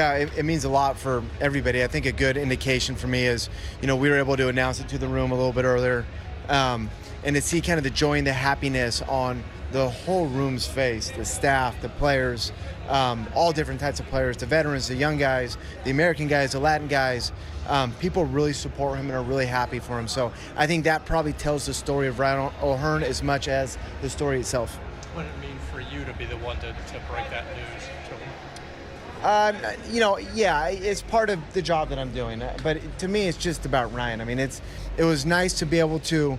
Yeah, it means a lot for everybody. I think a good indication for me is, we were able to announce it to the room a little bit earlier, and to see kind of the joy and the happiness on the whole room's face, the staff, the players, all different types of players, the veterans, the young guys, the American guys, the Latin guys. People really support him and are really happy for him. So I think that probably tells the story of Ryan O'Hearn as much as the story itself. What did it mean for you to be the one to break that news to him? Yeah, it's part of the job that I'm doing. But to me, it's just about Ryan. I mean, it was nice to be able to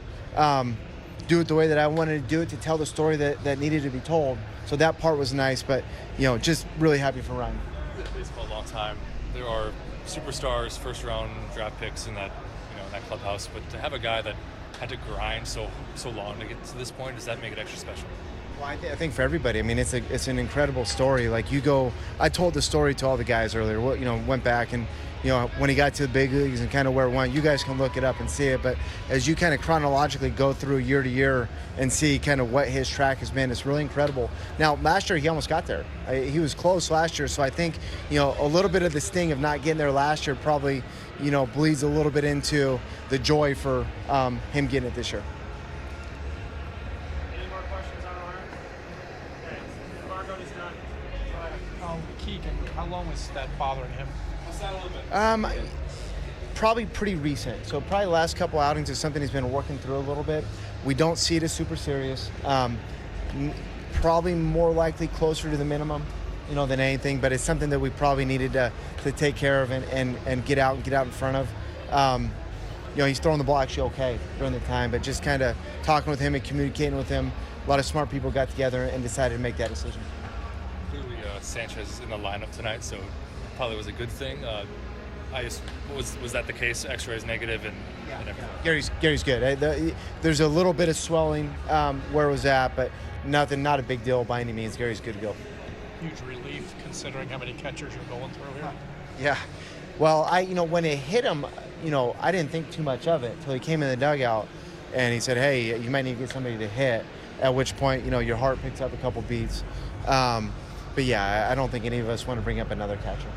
do it the way that I wanted to do it, to tell the story that needed to be told. So that part was nice, but, just really happy for Ryan. Baseball a long time. There are superstars, first-round draft picks in that clubhouse, but to have a guy that had to grind so long to get to this point, does that make it extra special? Well, I think for everybody, I mean, it's an incredible story. Like I told the story to all the guys earlier. Went back and when he got to the big leagues and kind of where it went. You guys can look it up and see it. But as you kind of chronologically go through year to year and see kind of what his track has been, it's really incredible. Now, last year he almost got there. He was close last year, so I think a little bit of the sting of not getting there last year probably bleeds a little bit into the joy for him getting it this year. Keegan, how long was that bothering him? Probably pretty recent. So probably the last couple outings is something he's been working through a little bit. We don't see it as super serious. Probably more likely closer to the minimum, than anything. But it's something that we probably needed to take care of and get out in front of. He's throwing the ball actually okay during the time, but just kind of talking with him and communicating with him. A lot of smart people got together and decided to make that decision. Clearly, Sanchez is in the lineup tonight, so probably was a good thing. Was that the case? X-rays negative and everything. Gary's good. There's a little bit of swelling where it was at, but not a big deal by any means. Gary's good to go. Huge relief considering how many catchers you're going through here. Yeah. Well, when it hit him, I didn't think too much of it until he came in the dugout and he said, "Hey, you might need to get somebody to hit." At which point, your heart picks up a couple beats. But yeah, I don't think any of us want to bring up another catcher.